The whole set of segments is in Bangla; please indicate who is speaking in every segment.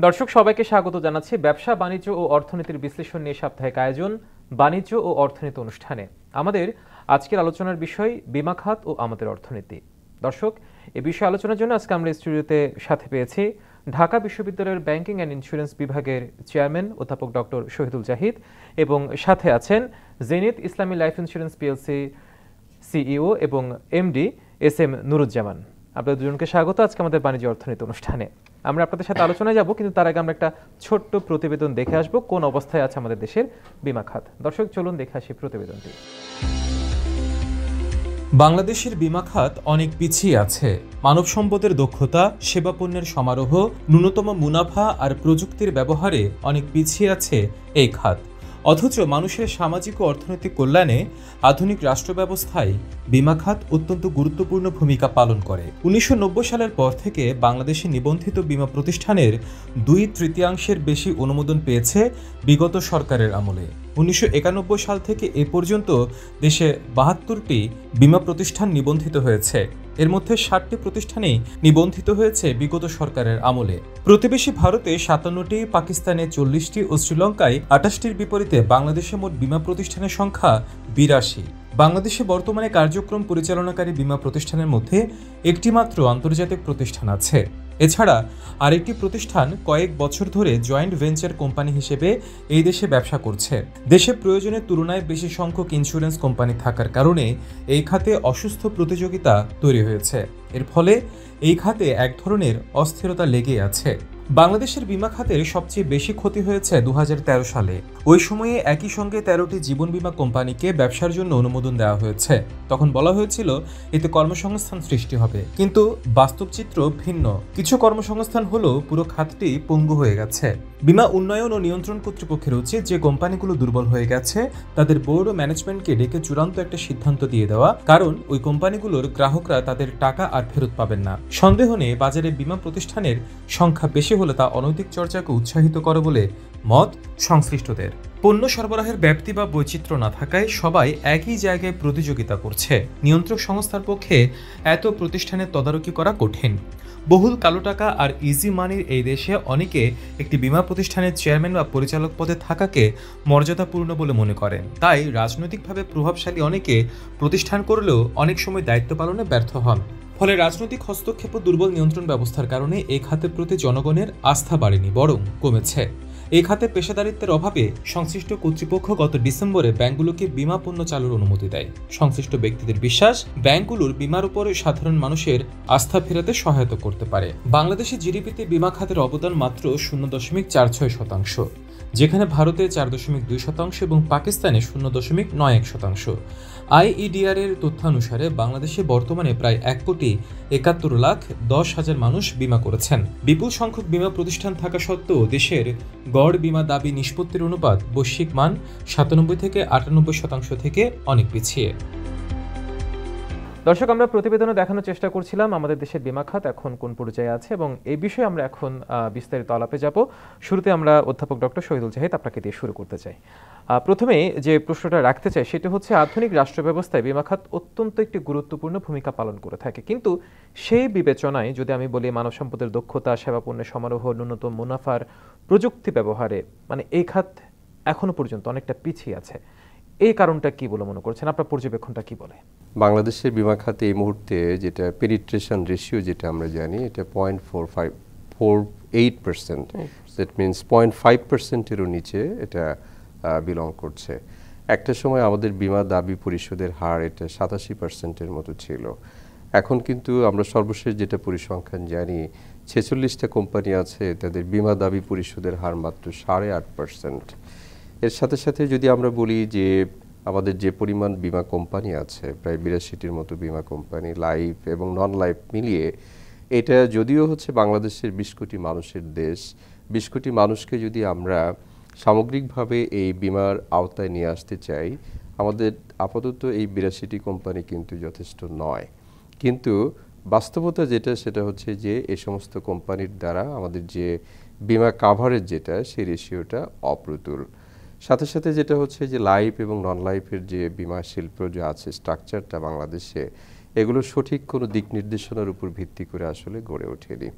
Speaker 1: দর্শক সবাইকে স্বাগত জানাচ্ছি ব্যবসা বাণিজ্য ও অর্থনীতির বিশ্লেষণ নিয়ে সাপ্তাহিক আয়োজন বাণিজ্য ও অর্থনীতি অনুষ্ঠানে। আমাদের আজকের আলোচনার বিষয় বীমা খাত ও আমাদের অর্থনীতি। দর্শক, এই বিষয়ে আলোচনার জন্য আজকে আমরা স্টুডিওতে সাথে পেয়েছি ঢাকা বিশ্ববিদ্যালয়ের ব্যাংকিং অ্যান্ড ইন্স্যুরেন্স বিভাগের চেয়ারম্যান অধ্যাপক ডক্টর শহীদুল জাহিদ এবং সাথে আছেন জেনিত ইসলামী লাইফ ইন্স্যুরেন্স পিএলসি সিইও এবং এমডি এস এম নুরুজ্জামান। আপনাদের দুজনকে স্বাগত আজকে আমাদের বাণিজ্য অর্থনীতি অনুষ্ঠানে। আমরা আপনাদের সাথে আলোচনায় যাব, কিন্তু তার আগে আমরা একটা ছোট্ট প্রতিবেদন দেখে আসব কোন অবস্থায় আছে আমাদের দেশের বীমা খাত। দর্শক চলুন দেখে আসি প্রতিবেদনটি।
Speaker 2: বাংলাদেশের বীমা খাত অনেক পিছিয়ে আছে। মানব সম্পদের দক্ষতা, সেবা পণ্যের সমারোহ, ন্যূনতম মুনাফা আর প্রযুক্তির ব্যবহারে অনেক পিছিয়ে আছে এই খাত। অথচ মানুষের সামাজিক ও অর্থনৈতিক কল্যাণে আধুনিক রাষ্ট্র ব্যবস্থায় বীমা খাত অত্যন্ত গুরুত্বপূর্ণ ভূমিকা পালন করে। 1990 সালের পর থেকে বাংলাদেশে নিবন্ধিত বীমা প্রতিষ্ঠানের 2/3 বেশি অনুমোদন পেয়েছে বিগত সরকারের আমলে। 1991 সাল থেকে এ পর্যন্ত দেশে 72টি বীমা প্রতিষ্ঠান নিবন্ধিত হয়েছে। এর মধ্যে 60টি প্রতিষ্ঠানেই নিবন্ধিত হয়েছে বিগত সরকারের আমলে। প্রতিবেশী ভারতে 57টি, পাকিস্তানে 40টি ও শ্রীলঙ্কায় 28টির বিপরীতে বাংলাদেশে মোট বীমা প্রতিষ্ঠানের সংখ্যা 82। বাংলাদেশে বর্তমানে কার্যক্রম পরিচালনাকারী বীমা প্রতিষ্ঠানের মধ্যে একটি মাত্র আন্তর্জাতিক প্রতিষ্ঠান আছে। এছাড়া আরেকটি প্রতিষ্ঠান কয়েক বছর ধরে জয়েন্ট ভেঞ্চার কোম্পানি হিসেবে এই দেশে ব্যবসা করছে। দেশে প্রয়োজনের তুলনায় বেশি সংখ্যক ইন্স্যুরেন্স কোম্পানি থাকার কারণে এই খাতে অসুস্থ প্রতিযোগিতা তৈরি হয়েছে। এর ফলে এই খাতে এক ধরনের অস্থিরতা লেগে আছে। বাংলাদেশের বীমা খাতের সবচেয়ে বেশি ক্ষতি হয়েছে 2013 সালে। ওই সময়ে একই সঙ্গে 13টি জীবন বীমা কোম্পানিকে ব্যবসার জন্য অনুমোদন দেওয়া হয়েছে। তখন বলা হয়েছিল এতে কর্মসংস্থান সৃষ্টি হবে, কিন্তু বাস্তব চিত্র ভিন্ন। কিছু কর্মসংস্থান হলেও পুরো খাতটি পঙ্গু হয়ে গেছে। বীমা উন্নয়ন ও নিয়ন্ত্রণ কর্তৃপক্ষের উচিত যে কোম্পানিগুলো দুর্বল হয়ে গেছে তাদের বোর্ড ও ম্যানেজমেন্টকে ডেকে চূড়ান্ত একটা সিদ্ধান্ত দিয়ে দেওয়া, কারণ ওই কোম্পানিগুলোর গ্রাহকরা তাদের টাকা আর ফেরত পাবেন না। সন্দেহ নেই বাজারে বীমা প্রতিষ্ঠানের সংখ্যা বেশি হলে তা অনৈতিক চর্চাকে উৎসাহিত করে বলে মত সংশ্লিষ্টদের। পণ্য সরবরাহের ব্যাপ্তি বা বৈচিত্র্য না থাকায় সবাই একই জায়গায় প্রতিযোগিতা করছে। নিয়ন্ত্রক সংস্থার পক্ষে এত প্রতিষ্ঠানের তদারকি করা কঠিন। বহুল কালো টাকা আর ইজি মানির এই দেশে অনেকে একটি বীমা প্রতিষ্ঠানের চেয়ারম্যান বা পরিচালক পদে থাকাকে মর্যাদাপূর্ণ বলে মনে করেন। তাই রাজনৈতিকভাবে প্রভাবশালী অনেকে প্রতিষ্ঠান করলেও অনেক সময় দায়িত্ব পালনে ব্যর্থ হন। ফলে রাজনৈতিক হস্তক্ষেপ ও দুর্বল নিয়ন্ত্রণ ব্যবস্থার কারণে এই খাতের প্রতি জনগণের আস্থা বাড়েনি, বরং কমেছে। এই খাতে পেশাদারিত্বের অভাবে সংশ্লিষ্ট কর্তৃপক্ষ গত ডিসেম্বরে ব্যাংকগুলোকে বীমা পণ্য চালুর অনুমতি দেয়। সংশ্লিষ্ট ব্যক্তিদের বিশ্বাস ব্যাংকগুলোর বীমার উপর সাধারণ মানুষের আস্থা ফেরাতে সহায়তা করতে পারে। বাংলাদেশের জিডিপিতে বীমা খাতের অবদান মাত্র 0.46%, যেখানে ভারতে 4.2% এবং পাকিস্তানে 0.91%। আইইডিআর এর তথ্যানুসারে বাংলাদেশে বর্তমানে প্রায় 1,71,10,000 মানুষ বীমা করেছেন। বিপুল সংখ্যক বীমা প্রতিষ্ঠান থাকা সত্ত্বেও দেশের গড় বীমা দাবি নিষ্পত্তির অনুপাত বৈশ্বিক মান 97 থেকে 98% থেকে অনেক পিছিয়ে।
Speaker 1: দর্শক, আমরা প্রতিবেদনে দেখানোর চেষ্টা করছিলাম আমাদের দেশের বীমা খাত এখন কোন পর্যায়ে আছে এবং এই বিষয়ে আমরা এখন বিস্তারিত আলাপে যাব। শুরুতে আমরা অধ্যাপক ডক্টর শহীদুল জাহিদ আপনাকে দিয়ে শুরু করতে চাই। প্রথমে যে প্রশ্নটা রাখতে চাই সেটা হচ্ছে, আধুনিক রাষ্ট্র ব্যবস্থায় বীমা খাত অত্যন্ত একটি গুরুত্বপূর্ণ ভূমিকা পালন করে থাকে, কিন্তু সেই বিবেচনায় যদি আমি বলি মানব সম্পদের দক্ষতা, সেবা পণ্যের সমারোহ, ন্যূনতম মুনাফার প্রযুক্তি ব্যবহারে এই খাত এখনো পর্যন্ত অনেকটা পিছিয়ে আছে। এই কারণটা কি বলে মনে করছেন? আপনার পর্যবেক্ষণটা কি বলে?
Speaker 3: বাংলাদেশের বীমা খাতে এই মুহূর্তে যেটা পেনিট্রেশন রেশিও যেটা আমরা জানি, এটা 0.4548%, দ্যাট মিনস 0.5%-এরও নিচে এটা বিলং করছে। একটা সময় আমাদের বীমা দাবি পরিশোধের হার এটা 87%-এর মতো ছিল। এখন কিন্তু আমরা সর্বশেষ যেটা পরিসংখ্যান জানি, 46টা কোম্পানি আছে তাদের বীমা দাবি পরিশোধের হার মাত্র 8.5%। এর সাথে সাথে যদি আমরা বলি যে আমাদের যে পরিমাণ বীমা কোম্পানি আছে, প্রায় 82টির মতো বীমা কোম্পানি, লাইফ এবং নন লাইফ মিলিয়ে, এটা যদিও হচ্ছে বাংলাদেশের 20 কোটি মানুষের দেশ, 20 কোটি মানুষকে যদি আমরা সামগ্রিকভাবে এই বীমার আওতায় নিয়ে আসতে চাই, আমাদের আপাতত এই 82টি কোম্পানি কিন্তু যথেষ্ট নয়। কিন্তু বাস্তবতা যেটা সেটা হচ্ছে যে এই সমস্ত কোম্পানির দ্বারা আমাদের যে বীমা কাভারেজ যেটা, সেই রেশিওটা অপ্রতুল। সাথে সাথে যেটা হচ্ছে যে লাইফ এবং নন লাইফের যে বীমা শিল্প যে আছে স্ট্রাকচারটা বাংলাদেশে, এগুলো সঠিক কোনো দিক নির্দেশনার উপর ভিত্তি করে আসলে গড়ে ওঠেনি।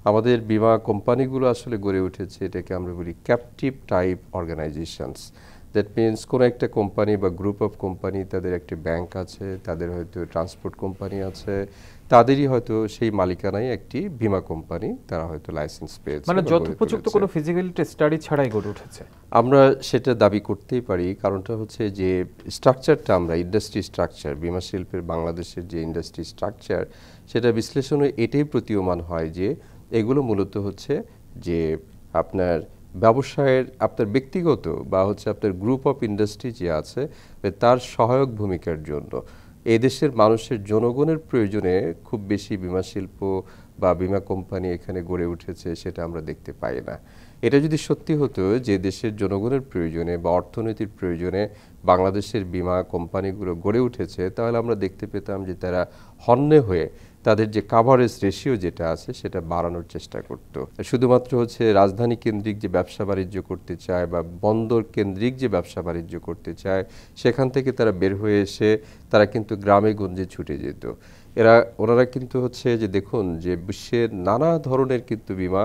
Speaker 3: আমাদের বিমা কোম্পানিগুলো আসলে গড়ে উঠেছে, এটাকে আমরা বলি captive type organisations. That means কোনো একটা কোম্পানি বা গ্রুপ অফ কোম্পানি, তাদের একটি ব্যাংক আছে, তাদের হয়তো ট্রান্সপোর্ট কোম্পানি আছে, তাদেরই হয়তো সেই মালিকানায় একটি বিমা কোম্পানি, তারা হয়তো লাইসেন্স পেয়েছে,
Speaker 1: মানে যথোপযুক্ত কোনো ফিজিক্যালিটি স্টাডি ছাড়াই গড়ে উঠেছে।
Speaker 3: আমরা সেটা দাবি করতেই পারি। কারণটা হচ্ছে যে স্ট্রাকচারটা, আমরা ইন্ডাস্ট্রি স্ট্রাকচার, বিমা শিল্পের বাংলাদেশের যে ইন্ডাস্ট্রি স্ট্রাকচার, সেটা বিশ্লেষণে এটাই প্রতীয়মান হয় যে এগুলো মূলত হচ্ছে যে আপনার ব্যবসায়ের, আপনার ব্যক্তিগত বা হচ্ছে আপনার গ্রুপ অফ ইন্ডাস্ট্রি যে আছে, তার সহায়ক ভূমিকার জন্য এদেশের মানুষের জনগণের প্রয়োজনে খুব বেশি বিমা শিল্প বা বিমা কোম্পানি এখানে গড়ে উঠেছে, সেটা আমরা দেখতে পাই না। এটা যদি সত্যি হতো যে দেশের জনগণের প্রয়োজনে বা অর্থনীতির প্রয়োজনে বাংলাদেশের বিমা কোম্পানিগুলো গড়ে উঠেছে, তাহলে আমরা দেখতে পেতাম যে তারা হন্যে হয়ে তাদের যে কাভারেজ রেশিও যেটা আছে সেটা বাড়ানোর চেষ্টা করত। শুধুমাত্র হচ্ছে রাজধানী কেন্দ্রিক যে ব্যবসা বাণিজ্য করতে চায় বা বন্দর কেন্দ্রিক যে ব্যবসা বাণিজ্য করতে চায়, সেখান থেকে তারা বের হয়ে এসে তারা কিন্তু গ্রামে গঞ্জে ছুটে যেত। ওনারা কিন্তু হচ্ছে যে দেখুন যে বিশ্বের নানা ধরনের কিন্তু বিমা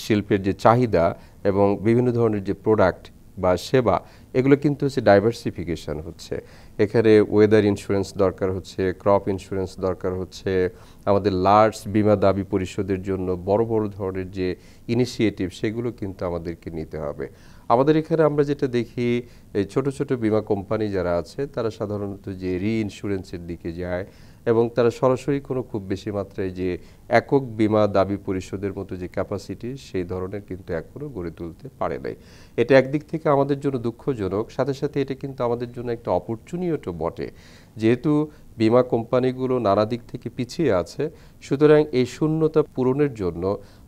Speaker 3: শিল্পের যে চাহিদা এবং বিভিন্ন ধরনের যে প্রোডাক্ট বা সেবা, এগুলো কিন্তু হচ্ছে ডাইভার্সিফিকেশন হচ্ছে। এখানে ওয়েদার ইন্স্যুরেন্স দরকার হচ্ছে, ক্রপ ইন্স্যুরেন্স দরকার হচ্ছে, আমাদের লার্জ বিমা দাবি পরিশোধের জন্য বড় বড় ধরনের যে ইনিশিয়েটিভ, সেগুলো কিন্তু আমাদেরকে নিতে হবে। আমাদের এখানে আমরা যেটা দেখি, এই ছোট ছোট বিমা কোম্পানি যারা আছে, তারা সাধারণত যে রি-ইন্স্যুরেন্সের দিকে যায় এবং তারা সরাসরি কোনো খুব বেশি মাত্রায় যে একক বিমা দাবি পরিশোধের মতো যে ক্যাপাসিটি, সেই ধরনের কিন্তু এখনও গড়ে তুলতে পারে নাই। এটা একদিক থেকে আমাদের জন্য দুঃখজনক, সাথে সাথে এটা কিন্তু আমাদের জন্য একটা অপরচুনিটিও বটে। যেহেতু বিমা কোম্পানিগুলো নানা দিক থেকে পিছিয়ে আছে, সুতরাং এই শূন্যতা পূরণের জন্য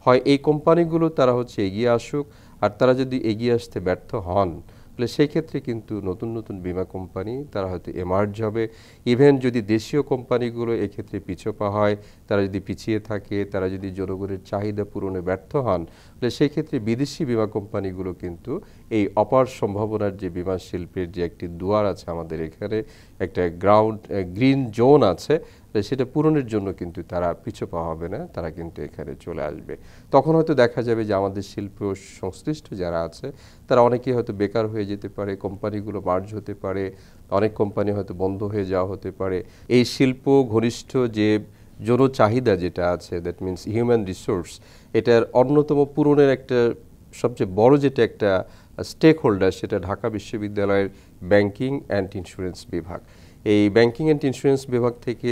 Speaker 3: হয় এই কোম্পানিগুলো তারা হচ্ছে এগিয়ে আসুক, আর তারা যদি এগিয়ে আসতে ব্যর্থ হন, তাহলে সেই ক্ষেত্রে কিন্তু নতুন নতুন বিমা কোম্পানি তারা হয়তো এমার্জ হবে। ইভেন যদি দেশীয় কোম্পানিগুলো এক্ষেত্রে পিছপা হয়, তারা যদি পিছিয়ে থাকে, তারা যদি জনগণের চাহিদা পূরণে ব্যর্থ হন, তাহলে সেই ক্ষেত্রে বিদেশি বিমা কোম্পানিগুলো কিন্তু এই অপার সম্ভাবনার যে বিমা শিল্পের যে একটি দুয়ার আছে আমাদের এখানে, একটা গ্রিন জোন আছে, সেটা পূরণের জন্য কিন্তু তারা পিছপা হবে না, তারা কিন্তু এখানে চলে আসবে। তখন হয়তো দেখা যাবে যে আমাদের শিল্প সংশ্লিষ্ট যারা আছে, তারা অনেকেই হয়তো বেকার হয়ে যেতে পারে, কোম্পানিগুলো মার্জ হতে পারে, অনেক কোম্পানি হয়তো বন্ধ হয়ে যাওয়া হতে পারে। এই শিল্প ঘনিষ্ঠ যে জনচাহিদা যেটা আছে, দ্যাট মিনস হিউম্যান রিসোর্স, এটার অন্যতম পূরণের একটা সবচেয়ে বড় যেটা একটা স্টেক হোল্ডার, সেটা ঢাকা বিশ্ববিদ্যালয়ের ব্যাংকিং অ্যান্ড ইন্স্যুরেন্স বিভাগ। এই ব্যাংকিং অ্যান্ড ইন্স্যুরেন্স বিভাগ থেকে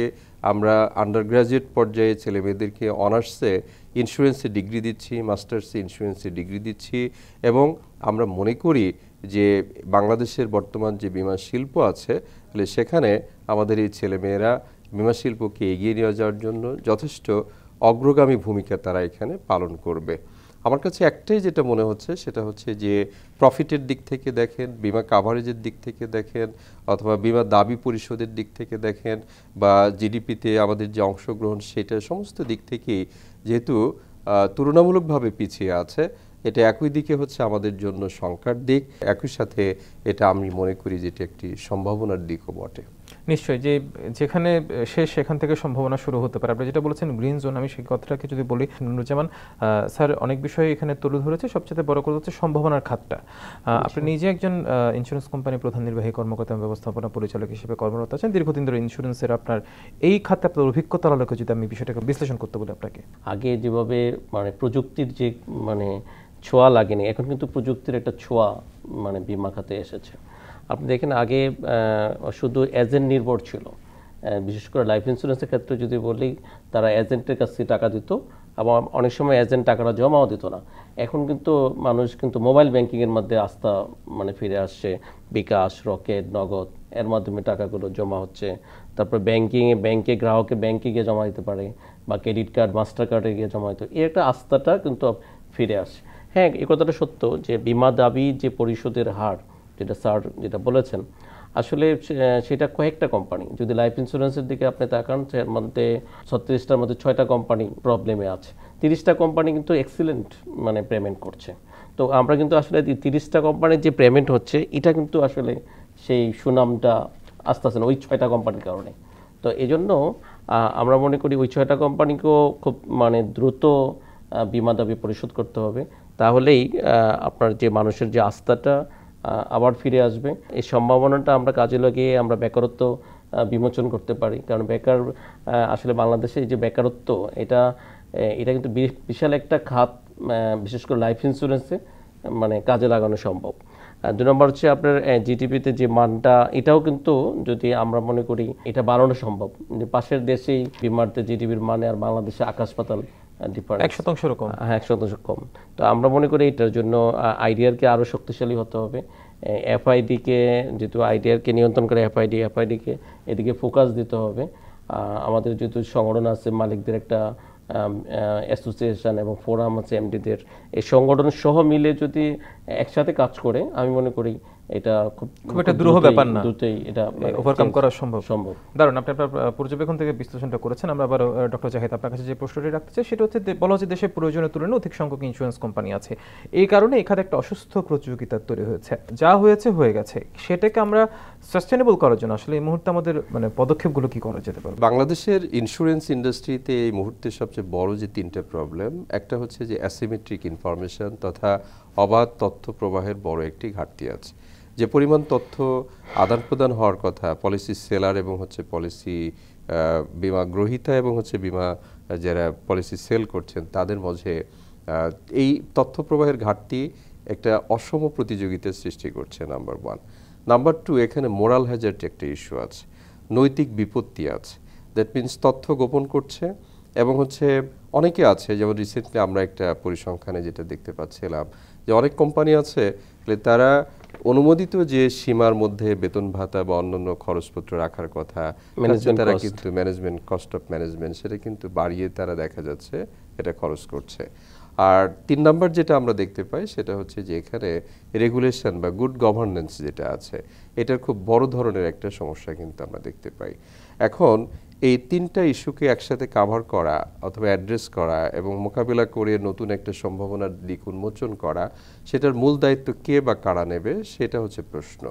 Speaker 3: আমরা আন্ডার গ্রাজুয়েট পর্যায়ে ছেলে মেয়েদেরকে অনার্সে ইন্স্যুরেন্সে ডিগ্রি দিচ্ছি, মাস্টার্সে ইন্স্যুরেন্সে ডিগ্রি দিচ্ছি, এবং আমরা মনে করি যে বাংলাদেশের বর্তমান যে বিমা শিল্প আছে, তাহলে সেখানে আমাদের এই ছেলেমেয়েরা বিমা শিল্পকে এগিয়ে নিয়ে যাওয়ার জন্য যথেষ্ট অগ্রগামী ভূমিকা তারা এখানে পালন করবে। আমার কাছে একটাই যেটা মনে হচ্ছে, সেটা হচ্ছে যে প্রফিটের দিক থেকে দেখেন, বিমা কাভারেজের দিক থেকে দেখেন, অথবা বিমা দাবি পরিশোধের দিক থেকে দেখেন, বা জিডিপিতে আমাদের যে অংশগ্রহণ, সেটা সমস্ত দিক থেকেই যেহেতু তুলনামূলকভাবে পিছিয়ে আছে, এটা একই দিকে হচ্ছে আমাদের জন্য শঙ্কার দিক, একই সাথে এটা আমি মনে করি যে এটা একটি সম্ভাবনার দিকও বটে।
Speaker 1: নিশ্চয়ই, যে যেখানে শেষ সেখান থেকে সম্ভাবনা শুরু হতে পারে। আপনি যেটা বলেছেন গ্রিন জোন, আমি সেই কথাটাকে যদি বলি, নুরুজ্জামান স্যার অনেক বিষয় এখানে তুলে ধরেছে, সবচেয়ে বড় কথা হচ্ছে সম্ভাবনার খাতটা। আপনি নিজে একজন ইন্স্যুরেন্স কোম্পানির প্রধান নির্বাহী কর্মকর্তা এবং ব্যবস্থাপনা পরিচালক হিসেবে কর্মরত আছেন, দীর্ঘদিন ধরে ইন্স্যুরেন্সের আপনার এই খাতে আপনার অভিজ্ঞতার আলোকে যদি আমি বিষয়টাকে বিশ্লেষণ করতে বলি আপনাকে।
Speaker 4: আগে যেভাবে মানে প্রযুক্তির যে মানে ছোঁয়া লাগেনি, এখন কিন্তু প্রযুক্তির একটা ছোঁয়া মানে বিমা খাতে এসেছে। আপনি দেখেন আগে শুধু এজেন্ট নির্ভর ছিল, বিশেষ করে লাইফ ইন্স্যুরেন্সের ক্ষেত্রে যদি বলি, তারা এজেন্টের কাছ থেকে টাকা দিত এবং অনেক সময় এজেন্ট টাকাটা জমাও দিত না। এখন কিন্তু মানুষ কিন্তু মোবাইল ব্যাংকিংয়ের মধ্যে আস্থা মানে ফিরে আসছে, বিকাশ, রকেট, নগদ, এর মাধ্যমে টাকাগুলো জমা হচ্ছে। তারপর ব্যাংকে গ্রাহকে ব্যাংকে গিয়ে জমা দিতে পারে, বা ক্রেডিট কার্ড, মাস্টার কার্ডে গিয়ে জমা দিতে, এই একটা আস্থাটা কিন্তু ফিরে আসে। হ্যাঁ, এই কথাটা সত্য যে বিমা দাবি যে পরিশোধের হার, যেটা স্যার যেটা বলেছেন, আসলে সেটা কয়েকটা কোম্পানি, যদি লাইফ ইন্স্যুরেন্সের দিকে আপনি তাকান, এর মধ্যে 36টার মধ্যে 6টা কোম্পানি প্রবলেমে আছে, 30টা কোম্পানি কিন্তু এক্সিলেন্ট মানে পেমেন্ট করছে। তো আমরা কিন্তু আসলে 30টা কোম্পানির যে পেমেন্ট হচ্ছে, এটা কিন্তু আসলে সেই সুনামটা আস্তে আস্তে ওই 6টা কোম্পানির কারণে। তো এই জন্য আমরা মনে করি ওই 6টা কোম্পানিকেও খুব মানে দ্রুত বিমা দাবি পরিশোধ করতে হবে, তাহলেই আপনার যে মানুষের যে আস্থাটা আবার ফিরে আসবে। এই সম্ভাবনাটা আমরা কাজে লাগিয়ে আমরা বেকারত্ব বিমোচন করতে পারি। কারণ বেকার আসলে বাংলাদেশে যে বেকারত্ব এটা কিন্তু বিশাল একটা খাত, বিশেষ করে লাইফ ইন্স্যুরেন্সে মানে কাজে লাগানো সম্ভব। 2 নম্বর হচ্ছে আপনার জিডিপিতে যে মানটা, এটাও কিন্তু যদি আমরা মনে করি এটা বাড়ানো সম্ভব। পাশের দেশেই বিমাতে জিডিপির মানে আর বাংলাদেশে আকাশ পাতাল ডিফারেন্স,
Speaker 1: 1% কম।
Speaker 4: হ্যাঁ 1% কম। তো আমরা মনে করি এটার জন্য আইডিআরকে আরও শক্তিশালী হতে হবে। এফআইডিকে, যেহেতু আইডিআরকে নিয়ন্ত্রণ করে এফআইডিকে এদিকে ফোকাস দিতে হবে। আমাদের যেহেতু সংগঠন আছে, মালিকদের একটা অ্যাসোসিয়েশন এবং ফোরাম আছে এমডিদের, এই সংগঠন সহ মিলে যদি একসাথে কাজ করে, আমি মনে করি এটা খুব
Speaker 1: একটা দুরূহ ব্যাপার না,
Speaker 4: দ্রুতই এটা
Speaker 1: ওভারকাম করা সম্ভব।
Speaker 4: দারুণ,
Speaker 1: আপনি আপনার পর্যবেক্ষণ থেকে বিশ্লেষণটা করেছেন। আমরা আবার ডক্টর জাহিদ আপনার কাছে যে প্রশ্নটি রাখতে চাই সেটা হচ্ছে, বলা হচ্ছে দেশের প্রয়োজনের তুলনায় অধিক সংখ্যক ইন্স্যুরেন্স কোম্পানি আছে, এই কারণে এখানে একটা অসুস্থ প্রতিযোগিতা তৈরি হয়েছে। যা হয়েছে হয়ে গেছে, সেটাকে আমরা সাস্টেনেবল করার জন্য আসলে এই মুহূর্তে আমাদের মানে পদক্ষেপগুলো কি করা যেতে পারে?
Speaker 3: বাংলাদেশের ইন্স্যুরেন্স ইন্ডাস্ট্রিতে এই মুহূর্তে সবচেয়ে বড় যে 3টা প্রবলেম, একটা হচ্ছে যে অ্যাসিমেট্রিক ইনফরমেশন তথা অবাধ তথ্য প্রবাহের বড় একটি ঘাটতি আছে। যে পরিমাণ তথ্য আদান প্রদান হওয়ার কথা পলিসি সেলার এবং হচ্ছে পলিসি বীমা গ্রহীতা এবং হচ্ছে বীমা যারা পলিসি সেল করছেন তাদের মাঝে এই তথ্য প্রবাহের ঘাটতি একটা অসম প্রতিযোগিতার সৃষ্টি করছে, নাম্বার 1। নাম্বার 2, এখানে মোরাল হ্যাজার্ড একটা ইস্যু আছে, নৈতিক বিপত্তি আছে। দ্যাট মিনস তথ্য গোপন করছে এবং হচ্ছে অনেকে আছে, যেমন রিসেন্টলি আমরা একটা পরিসংখ্যানে যেটা দেখতে পাচ্ছিলাম যে অনেক কোম্পানি আছে তারা অনুমোদিত যে সীমার মধ্যে বেতন ভাতা বা অন্যান্য খরচপত্র রাখার কথা, তারা কিন্তু ম্যানেজমেন্ট কস্ট অফ ম্যানেজমেন্ট সেটা কিন্তু বাড়িয়ে তারা দেখা যাচ্ছে এটা খরচ করছে। আর 3 নম্বর যেটা আমরা দেখতে পাই সেটা হচ্ছে যে এখানে রেগুলেশন বা গুড গভর্নেন্স যেটা আছে, এটার খুব বড় ধরনের একটা সমস্যা কিন্তু আমরা দেখতে পাই। এখন এই 3টা ইস্যুকে একসাথে কাভার করা অথবা অ্যাড্রেস করা এবং মোকাবিলা করে নতুন একটা সম্ভাবনার দিক উন্মোচন করা, সেটার মূল দায়িত্ব কে বা কারা নেবে, সেটা হচ্ছে প্রশ্ন।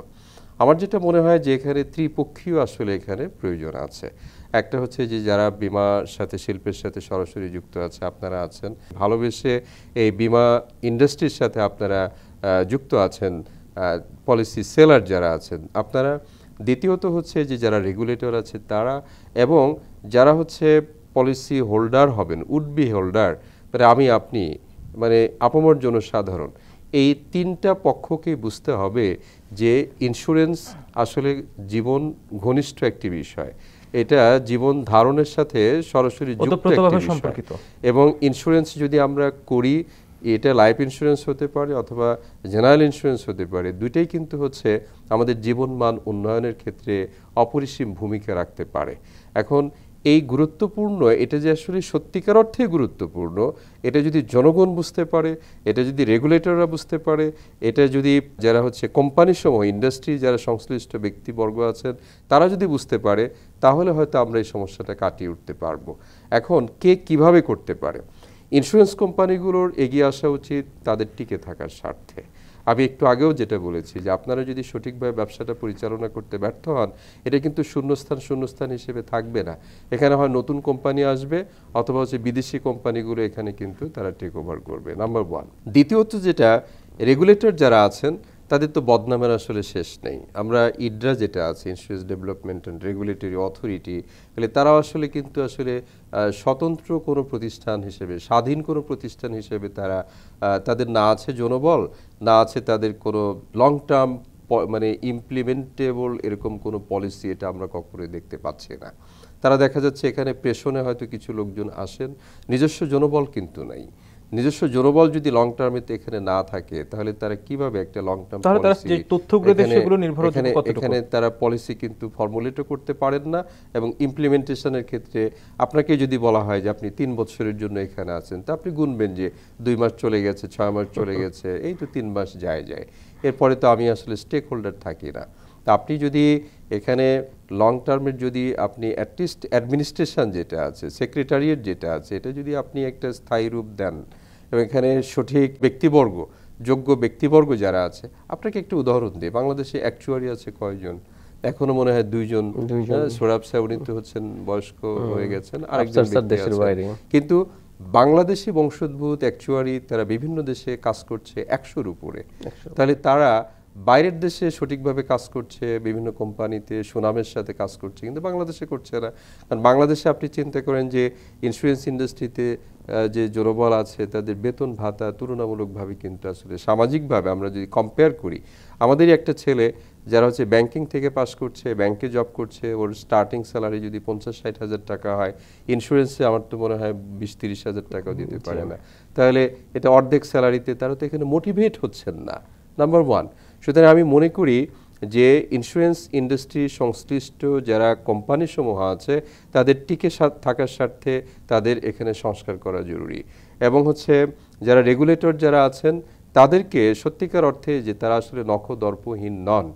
Speaker 3: আমার যেটা মনে হয় যে এখানে ত্রিপক্ষীয় আসলে এখানে প্রয়োজন আছে। একটা হচ্ছে যে যারা বিমার সাথে, শিল্পের সাথে সরাসরি যুক্ত আছে, আপনারা আছেন, ভালোবেসে এই বিমা ইন্ডাস্ট্রির সাথে আপনারা যুক্ত আছেন, পলিসি সেলার যারা আছেন আপনারা। দ্বিতীয়ত হচ্ছে যে যারা রেগুলেটর আছে তারা, এবং যারা হচ্ছে পলিসি হোল্ডার হবেন, উড বি হোল্ডার, মানে আমি আপনি, মানে আপামর জনসাধারণ, এই 3টা পক্ষকেই বুঝতে হবে যে ইন্স্যুরেন্স আসলে জীবন ঘনিষ্ঠ একটি বিষয়, এটা জীবন ধারণের সাথে সরাসরি যুক্ত একটি বিষয়। এবং ইন্স্যুরেন্স যদি আমরা করি, এটা লাইফ ইন্স্যুরেন্স হতে পারে অথবা জেনারেল ইন্স্যুরেন্স হতে পারে, দুইটাই কিন্তু হচ্ছে আমাদের জীবনমান উন্নয়নের ক্ষেত্রে অপরিসীম ভূমিকা রাখতে পারে। এখন এই গুরুত্বপূর্ণ, এটা যে আসলে সত্যিকার অর্থে গুরুত্বপূর্ণ, এটা যদি জনগণ বুঝতে পারে, এটা যদি রেগুলেটররা বুঝতে পারে, এটা যদি যারা হচ্ছে কোম্পানিসমূহ, ইন্ডাস্ট্রি যারা সংশ্লিষ্ট ব্যক্তিবর্গ আছেন তারা যদি বুঝতে পারে, তাহলে হয়তো আমরা এই সমস্যাটা কাটিয়ে উঠতে পারবো। এখন কে কিভাবে করতে পারে? ইন্স্যুরেন্স কোম্পানিগুলোর এগিয়ে আসা উচিত তাদের টিকে থাকার স্বার্থে। আমি একটু আগেও যেটা বলেছি যে আপনারা যদি সঠিকভাবে ব্যবসাটা পরিচালনা করতে ব্যর্থ হন, এটা কিন্তু শূন্যস্থান হিসেবে থাকবে না। এখানে হয় নতুন কোম্পানি আসবে অথবা হচ্ছে বিদেশি কোম্পানিগুলো এখানে কিন্তু তারা টেক ওভার করবে, নাম্বার 1। দ্বিতীয়ত যেটা, রেগুলেটর যারা আছেন তাদের তো বদনামের আসলে শেষ নেই। আমরা ইডরা যেটা আছে, insurance development and regulatory authority, তাহলে তারা আসলে কিন্তু আসলে স্বতন্ত্র কোনো প্রতিষ্ঠান হিসেবে, স্বাধীন কোনো প্রতিষ্ঠান হিসেবে তারা, তাদের না আছে জনবল, না আছে তাদের কোনো লং টার্ম মানে ইমপ্লিমেন্টেবল এরকম কোনো পলিসি, এটা আমরা কখনোই দেখতে পাচ্ছি না। তারা দেখা যাচ্ছে এখানে প্রেষণে হয়তো কিছু লোকজন আসেন, নিজস্ব জনবল কিন্তু নাই। নিজস্ব জনবল যদি লং টার্মেতে এখানে না থাকে, তাহলে তারা কিভাবে একটা লং টার্ম এখানে তারা পলিসি কিন্তু ফর্মুলেটও করতে পারেন না। এবং ইমপ্লিমেন্টেশনের ক্ষেত্রে আপনাকে যদি বলা হয় যে আপনি 3 বছরের জন্য এখানে আছেন, তা আপনি গুনবেন যে 2 মাস চলে গেছে, 6 মাস চলে গেছে, এই তো 3 মাস যায়, এরপরে তো আমি আসলে স্টেক হোল্ডার থাকি না। তা আপনি যদি এখানে লং টার্মের যদি আপনি অ্যাটলিস্ট অ্যাডমিনিস্ট্রেশন যেটা আছে, সেক্রেটারিয়েট যেটা আছে, এটা যদি আপনি একটা স্থায়ী রূপ দেন এবং এখানে সঠিক ব্যক্তিবর্গ, যোগ্য ব্যক্তিবর্গ যারা আছে, আপনাকে একটু উদাহরণ দিই, বাংলাদেশে অ্যাকচুয়ারি আছে কয়জন? এখনো মনে হয় 2 জন। সোহরাব সাহেব উনি তো হচ্ছেন বয়স্ক হয়ে গেছেন, আরেকজন ব্যক্তি আছেন। কিন্তু বাংলাদেশি বংশোদ্ভূত অ্যাকচুয়ারি তারা বিভিন্ন দেশে কাজ করছে 100-র উপরে। তাহলে তারা বাইরের দেশে সঠিকভাবে কাজ করছে, বিভিন্ন কোম্পানিতে সুনামের সাথে কাজ করছে, কিন্তু বাংলাদেশে করছে না। কারণ বাংলাদেশে আপনি চিন্তা করেন যে ইন্স্যুরেন্স ইন্ডাস্ট্রিতে যে জনবল আছে তাদের বেতন ভাতা তুলনামূলকভাবে কিন্তু আসলে সামাজিকভাবে আমরা যদি কম্পেয়ার করি, আমাদেরই একটা ছেলে যারা হচ্ছে ব্যাংকিং থেকে পাস করছে, ব্যাংকে জব করছে, ওর স্টার্টিং স্যালারি যদি 50-60 হাজার টাকা হয়, ইন্স্যুরেন্সে আমার তো মনে হয় 20-30 হাজার টাকাও দিতে পারে না। তাহলে এটা অর্ধেক স্যালারিতে, তারা তো এখানে মোটিভেট হচ্ছেন না, নাম্বার 1। সুতরাং আমি মনে করি যে ইন্স্যুরেন্স ইন্ডাস্ট্রি সংশ্লিষ্ট যারা কোম্পানি সমূহ আছে তাদের টিকে থাকার স্বার্থে তাদের এখানে সংস্কার করা জরুরি, এবং হচ্ছে যারা রেগুলেটর যারা আছেন তাদেরকে সত্যিকার অর্থে যে তারা আসলে নখদর্পহীন নন,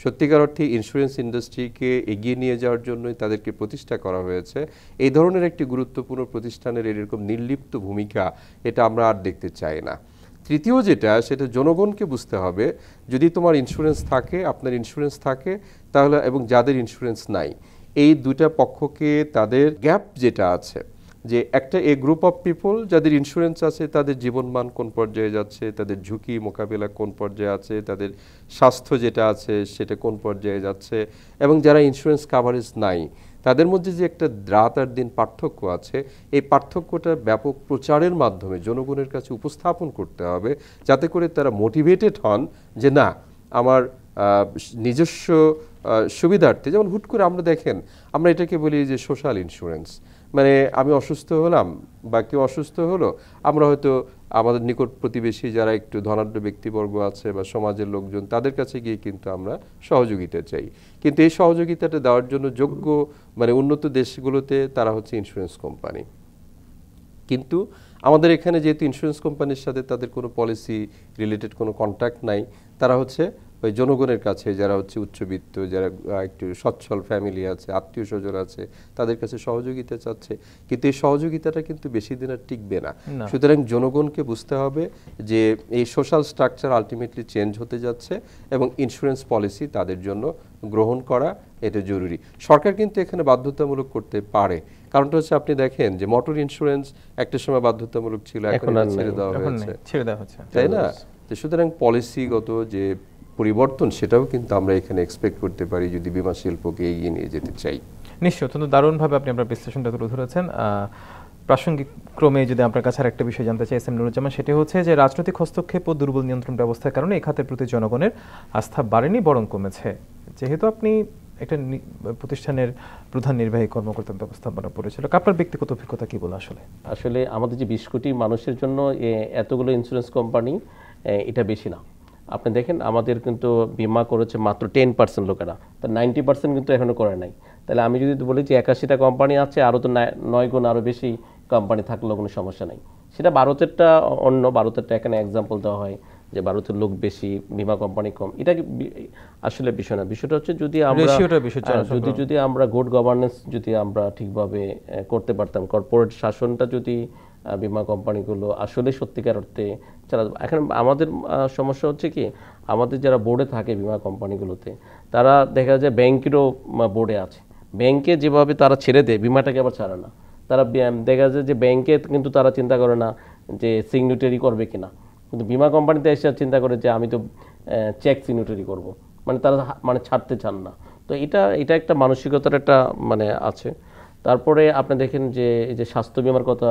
Speaker 3: সত্যিকার অর্থে ইন্স্যুরেন্স ইন্ডাস্ট্রিকে এগিয়ে নিয়ে যাওয়ার জন্যই তাদেরকে প্রতিষ্ঠা করা হয়েছে। এই ধরনের একটি গুরুত্বপূর্ণ প্রতিষ্ঠানের এরকম নির্লিপ্ত ভূমিকা এটা আমরা আর দেখতে চাই না। তৃতীয় যেটা, সেটা জনগণকে বুঝতে হবে, যদি তোমার ইন্স্যুরেন্স থাকে, আপনার ইন্স্যুরেন্স থাকে তাহলে, এবং যাদের ইন্স্যুরেন্স নাই, এই দুইটা পক্ষকে তাদের গ্যাপ যেটা আছে, যে একটা এ গ্রুপ অফ পিপল যাদের ইন্স্যুরেন্স আছে তাদের জীবনমান কোন পর্যায়ে যাচ্ছে, তাদের ঝুঁকি মোকাবেলা কোন পর্যায়ে আছে, তাদের স্বাস্থ্য যেটা আছে সেটা কোন পর্যায়ে যাচ্ছে, এবং যারা ইন্স্যুরেন্স কাভারেজ নাই তাদের মধ্যে যে একটা রাত আর দিন পার্থক্য আছে, এই পার্থক্যটা ব্যাপক প্রচারের মাধ্যমে জনগণের কাছে উপস্থাপন করতে হবে, যাতে করে তারা মোটিভেটেড হন যে না, আমার নিজস্ব সুবিধার্থে, যেমন হুট করে আমরা দেখেন, আমরা এটাকে বলি যে সোশ্যাল ইন্স্যুরেন্স, মানে আমি অসুস্থ হলাম বা কেউ অসুস্থ হলো, আমরা হয়তো আমাদের নিকট প্রতিবেশী যারা একটু ধনাঢ্য ব্যক্তিবর্গ আছে বা সমাজের লোকজন, তাদের কাছে গিয়ে কিন্তু আমরা সহযোগিতা চাই, কিন্তু এই সহযোগিতাটা দেওয়ার জন্য যোগ্য মানে উন্নত দেশগুলোতে তারা হচ্ছে ইন্স্যুরেন্স কোম্পানি, কিন্তু আমাদের এখানে যেহেতু ইন্স্যুরেন্স কোম্পানির সাথে তাদের কোনো পলিসি রিলেটেড কোনো কন্ট্যাক্ট নাই, তারা হচ্ছে ওই জনগণের কাছে যারা হচ্ছে উচ্চবিত্ত, যারা একটু সচ্ছল ফ্যামিলি আছে, আত্মীয় স্বজন আছে, তাদের কাছে সহযোগিতা চাচ্ছে, কিন্তু এই সহযোগিতাটা কিন্তু বেশি দিন আর টিকবে না। সুতরাং জনগণকে বুঝতে হবে যে এই সোশ্যাল স্ট্রাকচার আলটিমেটলি চেঞ্জ হতে যাচ্ছে, এবং ইন্স্যুরেন্স পলিসি তাদের জন্য গ্রহণ করা এটা জরুরি। সরকার কিন্তু এখানে বাধ্যতামূলক করতে পারে, কারণটা হচ্ছে আপনি দেখেন যে মোটর ইন্স্যুরেন্স একটা সময় বাধ্যতামূলক ছিল, এখন ছেড়ে দেওয়া হয়েছে, তাই না? সুতরাং পলিসিগত যে পরিবর্তন সেটাও কিন্তু আমরা এখানে এক্সপেক্ট করতে পারি যদি বীমা শিল্পকে এগিয়ে নিয়ে যেতে চাই।
Speaker 1: নিশ্চয়, অত্যন্ত দারুণভাবে আপনি আপনার বিশ্লেষণটা তুলে ধরেছেন। প্রাসঙ্গিক ক্রমে যদি আপনার কাছে আরেকটা বিষয় জানতে চাই এস এম নুরুজ্জামান, সেটি হচ্ছে যে রাজনৈতিক হস্তক্ষেপ ও দুর্বল নিয়ন্ত্রণ ব্যবস্থার কারণে এই খাতের প্রতি জনগণের আস্থা বাড়েনি, বরং কমেছে। যেহেতু আপনি একটা প্রতিষ্ঠানের প্রধান নির্বাহী কর্মকর্তা ব্যবস্থাপনা পরিচালক, আপনার ব্যক্তিগত অভিজ্ঞতা কি বলে? আসলে
Speaker 4: আমাদের যে 20 কোটি মানুষের জন্য এতগুলো ইন্স্যুরেন্স কোম্পানি, এটা বেশি না। আপনি দেখেন আমাদের কিন্তু বিমা করেছে মাত্র 10% লোকেরা, তার 90% কিন্তু এখনো করে নাই। তাহলে আমি যদি বলি যে 81টা কোম্পানি আছে, আরও তো 9 গুণ আরও বেশি কোম্পানি থাকলেও কোনো সমস্যা নেই। সেটা ভারতেরটা অন্য, ভারতেরটা এখানে এক্সাম্পল দেওয়া হয় যে ভারতের লোক বেশি, বিমা কোম্পানি কম। এটা আসলে বিষয় না, বিষয়টা হচ্ছে যদি আমরা গুড গভর্নেন্স যদি আমরা ঠিকভাবে করতে পারতাম, কর্পোরেট শাসনটা যদি বিমা কোম্পানিগুলো আসলে সত্যিকার অর্থে চালাতে। এখন আমাদের সমস্যা হচ্ছে কি, আমাদের যারা বোর্ডে থাকে বিমা কোম্পানিগুলোতে, তারা দেখা যায় ব্যাংকেরও বোর্ডে আছে, ব্যাংকে যেভাবে তারা ছেড়ে দেয় বিমাটাকে আবার ছাড়ে না। তারা দেখা যায় যে ব্যাংকে কিন্তু তারা চিন্তা করে না যে সিগনেটারি করবে কিনা, কিন্তু বিমা কোম্পানিতে এসে চিন্তা করে যে আমি তো চেক সিগনেটারি করব, মানে তারা ছাড়তে চান না। তো এটা একটা মানসিকতার একটা আছে। তারপরে আপনি দেখেন যে এই যে স্বাস্থ্য বিমার কথা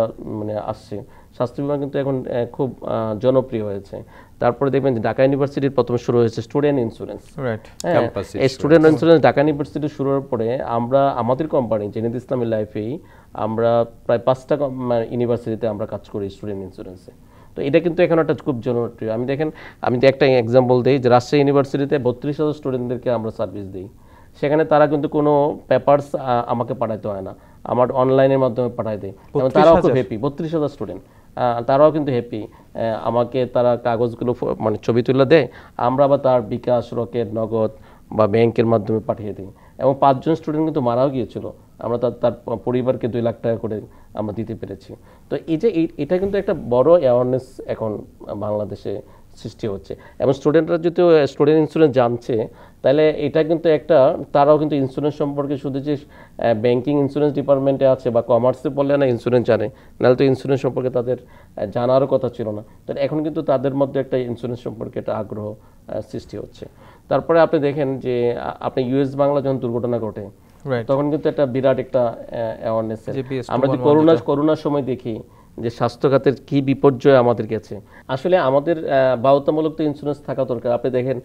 Speaker 4: আসছে, স্বাস্থ্য বিমা কিন্তু এখন খুব জনপ্রিয় হয়েছে। তারপরে দেখবেন যে ঢাকা ইউনিভার্সিটির প্রথমে শুরু হয়েছে স্টুডেন্ট ইন্স্যুরেন্স। এই স্টুডেন্ট ইন্স্যুরেন্স ঢাকা ইউনিভার্সিটি শুরু হওয়ার পরে আমাদের কোম্পানি জেনেদ ইসলামী লাইফেই আমরা প্রায় 5টা ইউনিভার্সিটিতে আমরা কাজ করি স্টুডেন্ট ইন্স্যুরেন্সে। তো এটা কিন্তু এখন একটা খুব জনপ্রিয়। আমি তো একটা এক্সাম্পল দিই যে রাজশাহী ইউনিভার্সিটিতে 32,000 স্টুডেন্টদেরকে আমরা সার্ভিস দিই। সেখানে তারা কিন্তু কোনো পেপারস আমাকে পাঠাইতে হয় না, আমার অনলাইনের মাধ্যমে পাঠাই দেয়। তারাও খুব হ্যাপি, 32,000 স্টুডেন্ট, তারাও কিন্তু হ্যাপি। আমাকে তারা কাগজগুলো ছবি তুলে দেয়, আমরা আবার তার বিকাশ, রকেট, নগদ বা ব্যাংকের মাধ্যমে পাঠিয়ে দিই। এবং 5 জন স্টুডেন্ট কিন্তু মারাও গিয়েছিল, আমরা তার পরিবারকে 2 লাখ টাকা করে আমরা দিতে পেরেছি। তো এটা কিন্তু একটা বড় অ্যাওয়ারনেস এখন বাংলাদেশে সৃষ্টি হচ্ছে। এবং স্টুডেন্টরা যদি স্টুডেন্ট ইন্স্যুরেন্স জানছে, তাহলে এটা কিন্তু একটা, তারাও কিন্তু ইন্স্যুরেন্স সম্পর্কে শুধু যে ব্যাংকিং ইন্স্যুরেন্স ডিপার্টমেন্টে আছে বা কমার্সে পড়লে না ইন্স্যুরেন্স জানে, নাহলে তো ইন্স্যুরেন্স সম্পর্কে তাদের জানারও কথা ছিল না। তো এখন কিন্তু তাদের মধ্যে একটা ইন্স্যুরেন্স সম্পর্কে একটা আগ্রহ সৃষ্টি হচ্ছে। তারপরে আপনি দেখেন যে আপনি ইউএস বাংলা যখন দুর্ঘটনা ঘটে, তখন কিন্তু একটা বিরাট একটা অ্যাওয়ারনেস। আমরা যে করোনার সময় দেখি যে স্বাস্থ্য খাতের কি বিপর্যয় আমাদের গেছে। আসলে আমাদের বাধ্যতামূলক তো ইন্স্যুরেন্স থাকা দরকার। আপনি দেখেন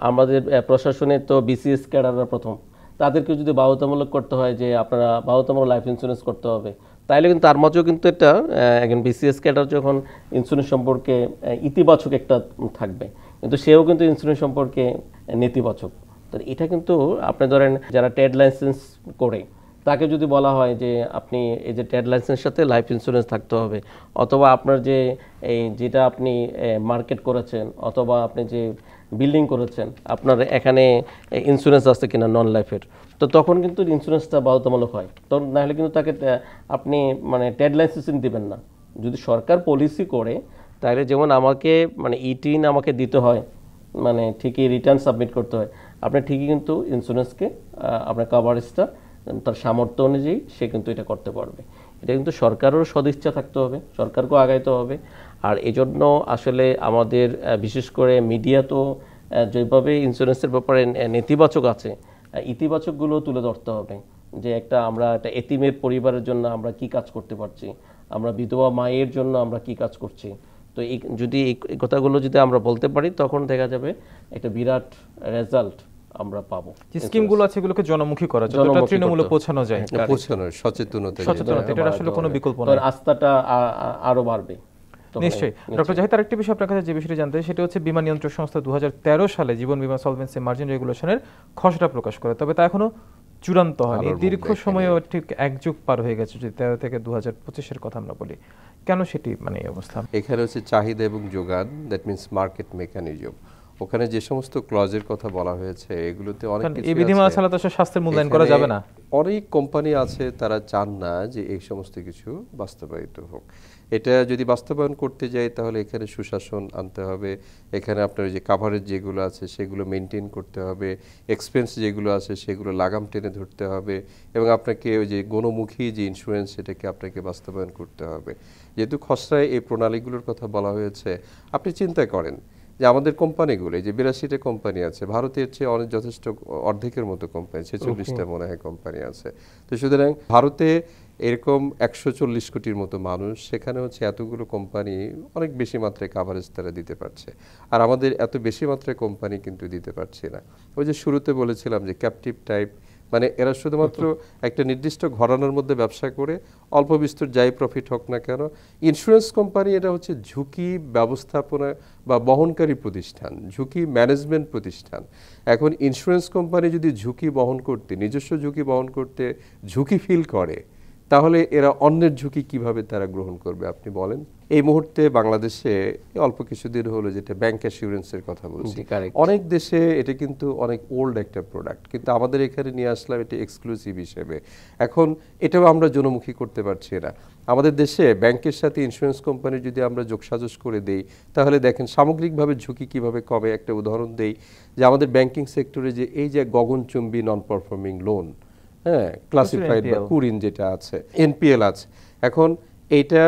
Speaker 4: আমাদের প্রশাসনে তো বিসিএস ক্যাডাররা প্রথম, তাদেরকে যদি বাধ্যতামূলক করতে হয় যে আপনারা বাধ্যতামূলক লাইফ ইন্স্যুরেন্স করতে হবে, তাইলে কিন্তু তার মাঝেও কিন্তু একটা একজন বিসিএস ক্যাডার যখন ইন্স্যুরেন্স সম্পর্কে ইতিবাচক একটা থাকবে, কিন্তু সেও কিন্তু ইন্স্যুরেন্স সম্পর্কে নেতিবাচক। তো এটা কিন্তু আপনি ধরেন যারা ট্রেড লাইসেন্স করে, তাকে যদি বলা হয় যে আপনি এই যে ট্রেড লাইসেন্সের সাথে লাইফ ইন্স্যুরেন্স থাকতে হবে, অথবা আপনার যে এই যেটা আপনি মার্কেট করেছেন অথবা আপনি যে বিল্ডিং করেছেন আপনার এখানে ইন্স্যুরেন্স আছে কিনা নন লাইফের, তো তখন কিন্তু ইন্স্যুরেন্সটা বাধ্যতামূলক হয়। তো নাহলে কিন্তু তাকে আপনি মানে ট্রেড লাইসেন্সিং দিবেন না। যদি সরকার পলিসি করে, তাহলে যেমন আমাকে মানে ইটিন আমাকে দিতে হয়, মানে ঠিকই রিটার্ন সাবমিট করতে হয়, আপনি ঠিকই কিন্তু ইন্স্যুরেন্সকে আপনার কভারেজটা তার সামর্থ্য অনুযায়ী সে কিন্তু এটা করতে পারবে। এটা কিন্তু সরকারেরও সদিচ্ছা থাকতে হবে, সরকারকেও আগাইতে হবে। আর এজন্য আসলে আমাদের বিশেষ করে মিডিয়া তো যেভাবে ইন্স্যুরেন্সের ব্যাপারে নেতিবাচক আছে, ইতিবাচকগুলো তুলে ধরতে হবে। যে আমরা একটা এতিমের পরিবারের জন্য আমরা কি কাজ করতে পারছি, আমরা বিধবা মায়ের জন্য আমরা কি কাজ করছি। তো যদি এই কথাগুলো যদি আমরা বলতে পারি, তখন দেখা যাবে একটা বিরাট রেজাল্ট আমরা পাবো।
Speaker 1: যে স্কিমগুলো আছে এগুলোকে জনমুখী করা, যতটা তৃণমূলে পৌঁছানো যায়,
Speaker 3: সচেতনতা,
Speaker 1: এটা আসলে কোনো বিকল্প নয়।
Speaker 4: আস্থাটা আরো বাড়বে।
Speaker 1: নিশ্চয়ই। ডক্টর জাহিদ, আরেকটি বিষয় আপনার কাছে যে বিষয়টি জানতে চাই সেটা হচ্ছে বীমা নিয়ন্ত্রক সংস্থা 2013 সালে জীবন বীমা সলভেন্সি মার্জিন রেগুলেশনের খসড়া প্রকাশ করে, তবে তা এখনো চূড়ান্ত হয়নি। দীর্ঘ সময় ঠিক এক যুগ পার হয়ে গেছে, যদি 13 থেকে 2025-এর কথা আমরা বলি। কেন সেটি মানে এই অবস্থা?
Speaker 3: এখানে হচ্ছে চাহিদা এবং যোগান, দ্যাট মিনস মার্কেট মেকানিজম। ওখানে যে সমস্ত ক্লজের কথা বলা হয়েছে এগুলোতে অনেক কিছু আছে।
Speaker 1: এই বিধিমালা ছাড়া তো স্বাস্থ্যের মূল্যায়ন করা যাবে না।
Speaker 3: অনেক কোম্পানি আছে তারা চান না যে এই সমস্ত কিছু বাস্তবায়িত হোক। এটা যদি বাস্তবায়ন করতে যাই তাহলে এখানে সুশাসন আনতে হবে, এখানে আপনার যে কাভারেজ যেগুলো আছে সেগুলো মেনটেন করতে হবে, এক্সপেন্স যেগুলো আছে সেগুলো লাগাম টেনে ধরতে হবে, এবং আপনাকে ওই যে গণমুখী যে ইন্স্যুরেন্স সেটাকে আপনাকে বাস্তবায়ন করতে হবে। যেহেতু খসড়ায় এই প্রণালীগুলোর কথা বলা হয়েছে, আপনি চিন্তা করেন যে আমাদের কোম্পানিগুলো, যে 82টা কোম্পানি আছে, ভারতের চেয়ে অনেক যথেষ্ট অর্ধেকের মতো কোম্পানি, 46টা মনে হয় কোম্পানি আছে। তো সুতরাং ভারতে এরকম 140 কোটির মতো মানুষ, সেখানে হচ্ছে এতগুলো কোম্পানি অনেক বেশি মাত্রায় কাভারেজ তারা দিতে পারছে, আর আমাদের এত বেশি মাত্রায় কোম্পানি কিন্তু দিতে পারছে না। ওই যে শুরুতে বলেছিলাম যে ক্যাপটিভ টাইপ, মানে এরা শুধুমাত্র একটা নির্দিষ্ট ঘরানার মধ্যে ব্যবসা করে অল্প বিস্তর যাই প্রফিট হোক না কেন। ইন্স্যুরেন্স কোম্পানি এটা হচ্ছে ঝুঁকি ব্যবস্থাপনা বা বহনকারী প্রতিষ্ঠান, ঝুঁকি ম্যানেজমেন্ট প্রতিষ্ঠান। এখন ইন্স্যুরেন্স কোম্পানি যদি ঝুঁকি বহন করতে, নিজস্ব ঝুঁকি বহন করতে ঝুঁকি ফিল করে, তাহলে এরা অন্যের ঝুঁকি কিভাবে তারা গ্রহণ করবে আপনি বলেন? এই মুহূর্তে বাংলাদেশে অল্প কিছুদিন হলো যেটা ব্যাংক অ্যাসিউরেন্সের কথা বলছি, অনেক দেশে এটা কিন্তু অনেক ওল্ড একটা প্রোডাক্ট, কিন্তু আমাদের এখানে নিয়ে আসলাম এটা এক্সক্লুসিভ হিসেবে। এখন এটাও আমরা জনমুখী করতে পারছি না। আমাদের দেশে ব্যাংকের সাথে ইন্স্যুরেন্স কোম্পানি যদি আমরা যোগসাজশ করে দেই, তাহলে দেখেন সামগ্রিকভাবে ঝুঁকি কিভাবে কমে। একটা উদাহরণ দেই যে আমাদের ব্যাংকিং সেক্টরে যে এই যে গগনচুম্বী নন পারফর্মিং লোন, হ্যাঁ, ক্লাসিফাইড বা কুরিন যেটা আছে, এনপিএল আছে, এখন এইটা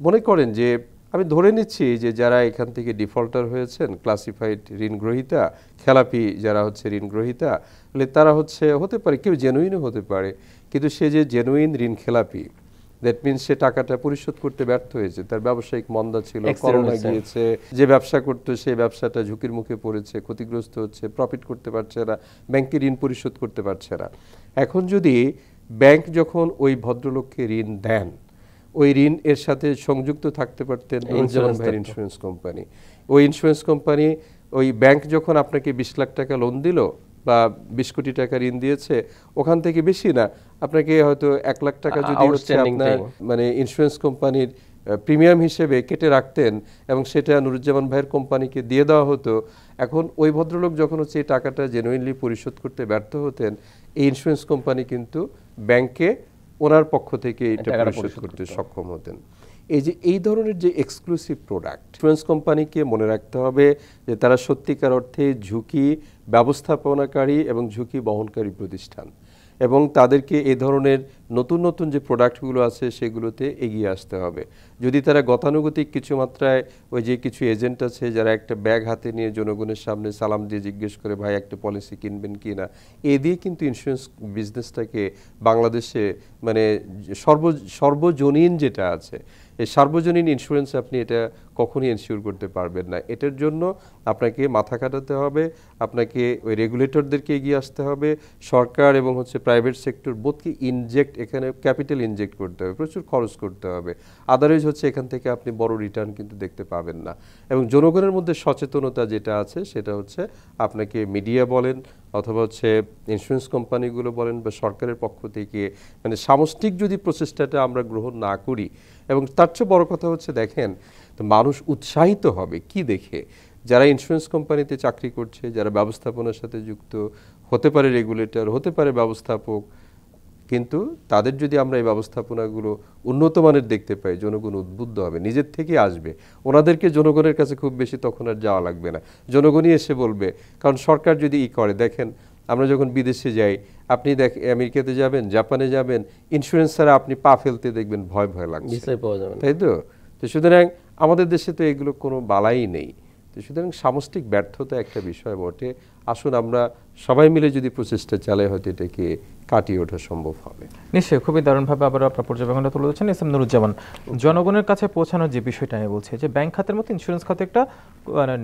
Speaker 3: মনে করেন যে আমি ধরে নিচ্ছি যে যারা এখান থেকে ডিফল্টার হয়েছেন, ক্লাসিফাইড ঋণগ্রহীতা, খেলাপি যারা হচ্ছে ঋণগ্রহীতা, তারা হতে পারে কেউ জেনুইনও হতে পারে, কিন্তু সে যে জেনুইন ঋণ খেলাপি, দ্যাট মিনস সে টাকাটা পরিশোধ করতে ব্যর্থ হয়েছে, তার ব্যবসায়িক মন্দা ছিল, করোনা গিয়েছে, যে ব্যবসা করতো সেই ব্যবসাটা ঝুঁকির মুখে পড়েছে, ক্ষতিগ্রস্ত হচ্ছে, প্রফিট করতে পারছে না, ব্যাংকে ঋণ পরিশোধ করতে পারছে না। এখন যদি ব্যাংক যখন ওই ভদ্রলোককে ঋণ দেন, ওই ঋণ এর সাথে সংযুক্ত থাকতে পারতেন ইন্স্যুরেন্স কোম্পানি। ওই ইন্স্যুরেন্স কোম্পানি, ওই ব্যাংক যখন আপনাকে 20 লাখ টাকা লোন দিল বা 20 কোটি টাকা ঋণ দিয়েছে, ওখান থেকে বেশি না, আপনাকে হয়তো 1 লাখ টাকা যদি আপনার মানে ইন্স্যুরেন্স কোম্পানির প্রিমিয়াম হিসেবে কেটে রাখতেন এবং সেটা নুরুজ্জামান ভাইয়ের কোম্পানিকে দিয়ে দেওয়া হতো। এখন ওই ভদ্রলোক যখন হচ্ছে এই টাকাটা জেনুইনলি পরিশোধ করতে ব্যর্থ হতেন, এই ইন্স্যুরেন্স কোম্পানি কিন্তু ব্যাংকে ওনার পক্ষ থেকে এটা পরিশোধ করতে সক্ষম হতেন। এই ধরনের যে এক্সক্লুসিভ প্রোডাক্ট, ইন্স্যুরেন্স কোম্পানিকে মনে রাখতে হবে যে তারা সত্যিকার অর্থে ঝুঁকি ব্যবস্থাপনাকারী এবং ঝুঁকি বহনকারী প্রতিষ্ঠান, এবং তাদেরকে এ ধরনের নতুন নতুন যে প্রোডাক্টগুলো আছে সেগুলোতে এগিয়ে আসতে হবে। যদি তারা গতানুগতিক কিছু মাত্রায় ওই যে কিছু এজেন্ট আছে যারা একটা ব্যাগ হাতে নিয়ে জনগণের সামনে সালাম দিয়ে জিজ্ঞেস করে ভাই একটা পলিসি কিনবেন কি না, এ দিয়ে কিন্তু ইন্স্যুরেন্স বিজনেসটাকে বাংলাদেশে মানে সর্বজনীন যেটা আছে এই সার্বজনীন ইন্স্যুরেন্স আপনি এটা কখনই এনশিওর করতে পারবেন না। এটার জন্য আপনাকে মাথা খাটাতে হবে, আপনাকে ওই রেগুলেটরদেরকে এগিয়ে আসতে হবে, সরকার এবং প্রাইভেট সেক্টর বোধকে এখানে ক্যাপিটাল ইনজেক্ট করতে হবে, প্রচুর খরচ করতে হবে। আদারওয়াইজ এখান থেকে আপনি বড় রিটার্ন কিন্তু দেখতে পাবেন না। এবং জনগণের মধ্যে সচেতনতা যেটা আছে সেটা আপনাকে মিডিয়া বলেন অথবা ইন্স্যুরেন্স কোম্পানিগুলো বলেন বা সরকারের পক্ষ থেকে মানে সামষ্টিক যদি প্রচেষ্টাটা আমরা গ্রহণ না করি, এবং তার চেয়ে বড় কথা দেখেন তো মানুষ উৎসাহিত হবে কি দেখে, যারা ইন্স্যুরেন্স কোম্পানিতে চাকরি করছে, যারা ব্যবস্থাপনার সাথে যুক্ত, হতে পারে রেগুলেটর, হতে পারে ব্যবস্থাপক, কিন্তু তাদের যদি আমরা এই ব্যবস্থাপনাগুলো উন্নত মানের দেখতে পাই, জনগণ উদ্বুদ্ধ হবে, নিজের থেকে আসবে। ওনাদেরকে জনগণের কাছে খুব বেশি তখন আর যাওয়া লাগবে না, জনগণই এসে বলবে। কারণ সরকার যদি করে, দেখেন আমরা যখন বিদেশে যাই, আপনি আমেরিকাতে যাবেন, জাপানে যাবেন, ইন্স্যুরেন্স ছাড়া আপনি পা ফেলতে দেখবেন ভয় ভয় লাগছে, তাই তো? তো সুতরাং আমাদের দেশে তো এগুলো কোনো বালাই নেই। তো সুতরাং সামষ্টিক ব্যর্থতা একটা বিষয় বটে। আসুন আমরা সবাই মিলে যদি প্রচেষ্টা চালাই, হয়তো এটাকে কাটিয়ে ওঠা সম্ভব হবে।
Speaker 1: নিশ্চয়ই, খুবই দারুণভাবে আবার আপনার পর্যবেক্ষণটা তুলে ধরছেন এস এম নুরুজ্জামান। জনগণের কাছে পৌঁছানোর যে বিষয়টা আমি বলছি, যে ব্যাংক খাতের মতো ইন্স্যুরেন্স খাতে একটা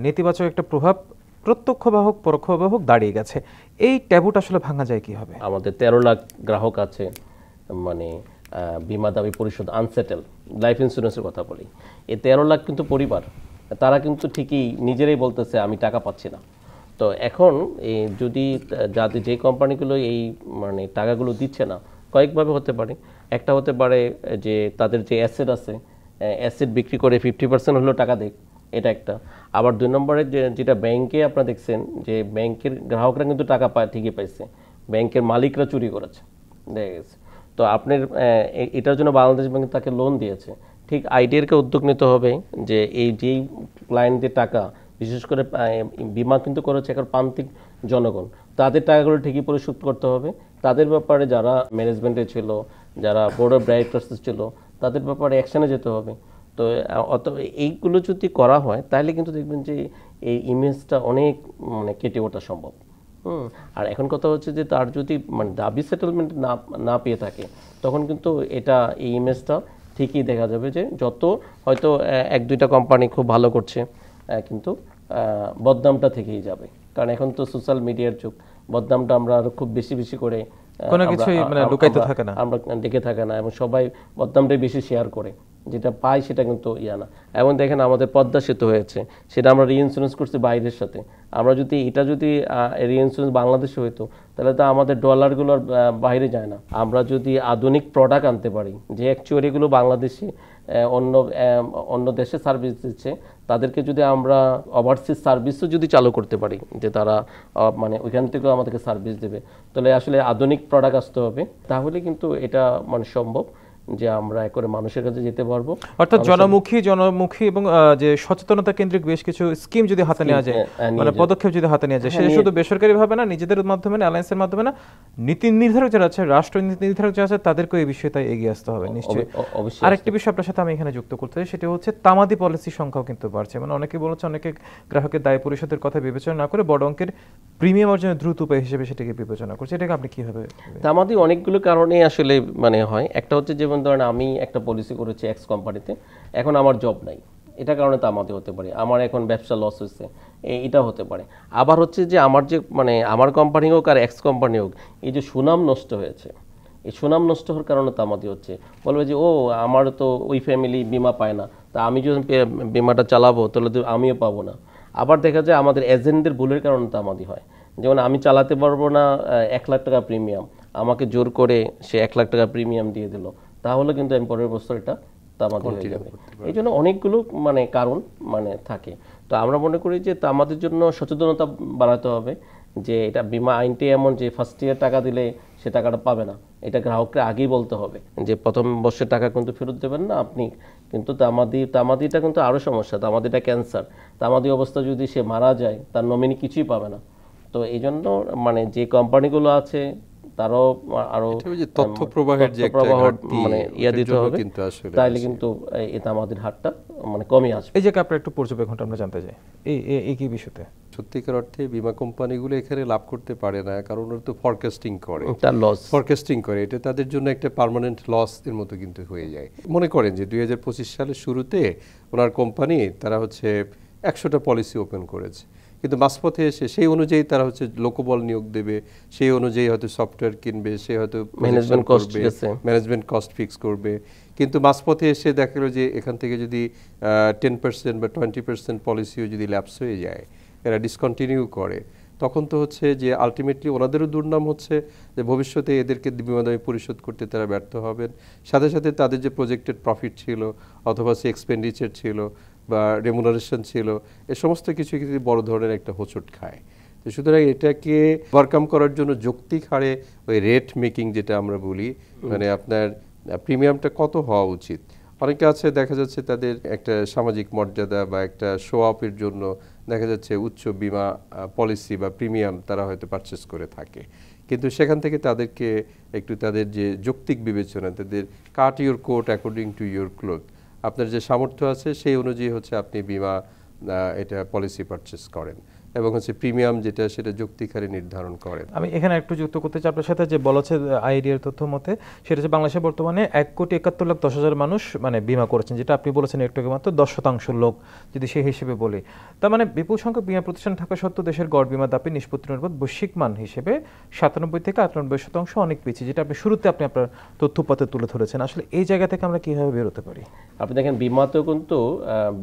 Speaker 1: নেতিবাচক একটা প্রভাব প্রত্যক্ষ বা হোক পরোক্ষ বা হোক দাঁড়িয়ে গেছে, এই ট্যাবুটা আসলে ভাঙা যায় কিভাবে?
Speaker 4: আমাদের 13 লাখ গ্রাহক আছে, মানে বীমা দাবি পরিশোধ আনসেটেল লাইফ ইন্স্যুরেন্সের কথা বলি, এই 13 লাখ কিন্তু পরিবার, তারা কিন্তু ঠিকই নিজেরাই বলতেছে আমি টাকা পাচ্ছি না। তো এখন যদি যাদের যে কোম্পানিগুলো এই মানে টাকাগুলো দিচ্ছে না, কয়েকভাবে হতে পারে। একটা হতে পারে যে তাদের যে অ্যাসেট আছে, অ্যাসেট বিক্রি করে 50% হলেও টাকা দেয়, এটা একটা। আবার 2 নম্বরে যেটা ব্যাংকে আপনারা দেখছেন যে ব্যাংকের গ্রাহকরা কিন্তু টাকা ঠিকই পাইছে, ব্যাংকের মালিকরা চুরি করেছে, দেখা গেছে। তো আপনার এটার জন্য বাংলাদেশ ব্যাংক তাকে লোন দিয়েছে। ঠিক আইডিয়ারকে উদ্যোগ নিতে হবে যে এই যেই ক্লায়েন্টদের টাকা, বিশেষ করে বিমা কিন্তু করেছে এখন প্রান্তিক জনগণ, তাদের টাকাগুলো ঠিকই পরিশোধ করতে হবে। তাদের ব্যাপারে যারা ম্যানেজমেন্টে ছিল, যারা বোর্ড অফ ডাইরেক্টরস ছিল, তাদের ব্যাপারে অ্যাকশনে যেতে হবে। তো এইগুলো যদি করা হয় তাহলে কিন্তু দেখবেন যে এই ইমেজটা অনেক মানে কেটে ওঠা সম্ভব। আর এখন কথা হচ্ছে যে তার যদি মানে দাবি সেটেলমেন্ট না পেয়ে থাকে, তখন কিন্তু এই ইমেজটা ঠিকই দেখা যাবে যে যত হয়তো 1-2টা কোম্পানি খুব ভালো করছে, কিন্তু বদনামটা থেকেই যাবে। কারণ এখন তো সোশ্যাল মিডিয়ার যুগ, বদনামটা আমরা আরো খুব বেশি বেশি করে
Speaker 1: কোনো কিছুই মানে লুকাইতে থাকে না,
Speaker 4: আমরা ডেকে থাকে না, এবং সবাই বদনামটাই বেশি শেয়ার করে, যেটা পাই সেটা কিন্তু না। এবং দেখেন আমাদের পদ্মা সেতু হয়েছে, সেটা আমরা রিইন্স্যুরেন্স করছি বাইরের সাথে। আমরা যদি রিইন্স্যুরেন্স বাংলাদেশে হইতো, তাহলে তো আমাদের ডলারগুলো বাইরে যায় না। আমরা যদি আধুনিক প্রোডাক্ট আনতে পারি, যে অ্যাকচুয়ালি এগুলো বাংলাদেশি অন্য দেশে সার্ভিস দিচ্ছে, তাদেরকে যদি আমরা ওভারসিজ সার্ভিসও যদি চালু করতে পারি, যে তারা মানে ওইখান থেকেও আমাদেরকে সার্ভিস দেবে, তাহলে আসলে আধুনিক প্রোডাক্ট আসতে হবে। তাহলে কিন্তু এটা মানে সম্ভব যে আমরা করে মানুষের কাছে যেতে পারবো।
Speaker 1: অর্থাৎ জনমুখী এবং যে সচেতনতা কেন্দ্রিক বেশ কিছু স্কিম যদি হাতে নেওয়া যায়, মানে পদক্ষেপ যদি হাতে নেওয়া যায়, সেটা শুধু বেসরকারি ভাবে না, নিজেদের মাধ্যমে না, অ্যালায়েন্সের মাধ্যমে না, নীতি নির্ধারক যারা আছে, রাষ্ট্র নীতি নির্ধারক যারা আছে, তাদেরকে এই বিষয়টা এগিয়ে আসতে হবে নিশ্চয়ই। আরেকটি বিষয় আপনার সাথে আমি এখানে যুক্ত করতে চাই, সেটা হচ্ছে তামাদি পলিসির সংখ্যাও কিন্তু বাড়ছে। মানে অনেকে বলছে, অনেকে গ্রাহকের দায় পরিশোধের কথা বিবেচনা না করে বড় অঙ্কের প্রিমিয়াম অর্জনের দ্রুত উপায় হিসেবে সেটাকে বিবেচনা করছে। এটাকে আপনি কিভাবে?
Speaker 4: তামাদি অনেকগুলো কারণে আসলে মানে হয়। একটা হচ্ছে যেমন ধরেন আমি একটা পলিসি করেছি এক্স কোম্পানিতে, এখন আমার জব নাই, এটা কারণে তামাদি হতে পারে। আমার এখন ব্যবসা লস হয়েছে, এটা হতে পারে। আবার হচ্ছে যে আমার যে মানে আমার কোম্পানি হোক আর এক্স কোম্পানি হোক, এই যে সুনাম নষ্ট হয়েছে, এই সুনাম নষ্ট হওয়ার কারণে তামাদি হচ্ছে। বলবে যে আমার তো ওই ফ্যামিলি বিমা পায় না, তা আমি যখন বিমাটা চালাবো তাহলে তো আমিও পাবো না। আবার দেখা যায় আমাদের এজেন্টদের ভুলের কারণে তামাদি হয়। যেমন আমি চালাতে পারবো না 1 লাখ টাকা প্রিমিয়াম, আমাকে জোর করে সে 1 লাখ টাকা প্রিমিয়াম দিয়ে দিল, তাহলে কিন্তু আমি পরের বছর এটা তামাদি হয়ে যাবে। এই জন্য অনেকগুলো মানে কারণ মানে থাকে। তো আমরা মনে করি যে তামাদের জন্য সচেতনতা বাড়াতে হবে, যে এটা বিমা আইনটি এমন যে ফার্স্ট ইয়ার টাকা দিলে সে টাকাটা পাবে না, এটা গ্রাহককে আগেই বলতে হবে যে প্রথম বর্ষের টাকা কিন্তু ফেরত দেবেন না আপনি। কিন্তু তামাদিটা কিন্তু আরও সমস্যা, তামাদিটা ক্যান্সার, তামাদি অবস্থা যদি সে মারা যায় তার নমিনি কিছুই পাবে না। তো এই জন্য মানে যে কোম্পানিগুলো আছে তারাও আরো
Speaker 3: তথ্য প্রবাহের যে একটা ঘাটতি
Speaker 4: মানে ইয়া দিতে হবে, তাইলে কিন্তু এই তামাদির হারটা মানে কমই আসবে।
Speaker 1: এই জায়গায় আপনার একটু পর্যবেক্ষণটা আমরা জানতে চাই এই কি বিষয়তে।
Speaker 3: সত্যিকার অর্থে বীমা কোম্পানিগুলো এখানে লাভ করতে পারে না, কারণ ওরা তো ফরকাস্টিং করে, ফরকাস্টিং করে, এটা তাদের জন্য একটা পার্মানেন্ট লস এর মতো কিন্তু হয়ে যায়। মনে করেন যে 2025 সালের শুরুতে ওনার কোম্পানি তারা হচ্ছে 100টা পলিসি ওপেন করেছে, কিন্তু মাঝপথে এসে সেই অনুযায়ী তারা হচ্ছে লোকবল নিয়োগ দেবে, সেই অনুযায়ী হয়তো সফটওয়্যার কিনবে, সে হয়তো ম্যানেজমেন্ট কস্ট ফিক্স করবে, কিন্তু মাঝপথে এসে দেখা গেল যে এখান থেকে যদি 10% বা 20% পলিসিও যদি ল্যাপস হয়ে যায়, এরা ডিসকন্টিনিউ করে, তখন তো হচ্ছে যে আলটিমেটলি ওনাদেরও দুর্নাম হচ্ছে যে ভবিষ্যতে এদেরকে বিমা দাবি পরিশোধ করতে তারা ব্যর্থ হবেন। সাথে সাথে তাদের যে প্রজেক্টেড প্রফিট ছিল অথবা সে এক্সপেন্ডিচার ছিল বা রেমুনারেশন ছিল, এ সমস্ত কিছু কিন্তু বড় ধরনের একটা হোঁচট খায়। তো সুতরাং এটাকে ওভারকাম করার জন্য যৌক্তিক হারে ওই রেট মেকিং যেটা আমরা বলি, মানে আপনার প্রিমিয়ামটা কত হওয়া উচিত। অনেকে আছে দেখা যাচ্ছে তাদের একটা সামাজিক মর্যাদা বা একটা শো আপের জন্য দেখা যাচ্ছে উচ্চ বিমা পলিসি বা প্রিমিয়াম তারা হয়তো পারচেস করে থাকে, কিন্তু সেখান থেকে তাদেরকে একটু তাদের যে যৌক্তিক বিবেচনা, তাদের cut your coat according to your cloth, আপনার যে সামর্থ্য আছে সেই অনুযায়ী হচ্ছে আপনি বিমা এটা পলিসি পারচেস করেন এবং হচ্ছে প্রিমিয়াম যেটা সেটা যৌক্তিক হারে নির্ধারণ করেন।
Speaker 1: আমি এখানে একটু যুক্ত করতে চাই আপনার সাথে, যে বলা হচ্ছে আইডিয়ার তথ্য মতে সেটা হচ্ছে বাংলাদেশে বর্তমানে 1,71,10,000 মানুষ মানে বিমা করেছেন, যেটা আপনি বলেছেন একটু আগে মাত্র 10% লোক যদি সেই হিসেবে বলি, তার মানে বিপুল সংখ্যক বিমা প্রতিষ্ঠান থাকা সত্ত্বেও দেশের গড় বিমা দাপি নিষ্পত্তি অনুপাত বৈশ্বিক মান হিসেবে 97 থেকে 98% অনেক পিছিয়ে, যেটা আপনি শুরুতে আপনি আপনার তথ্যপত্রে তুলে ধরেছেন। আসলে এই জায়গা থেকে আমরা কিভাবে বেরোতে পারি?
Speaker 4: আপনি দেখেন বিমাতেও কিন্তু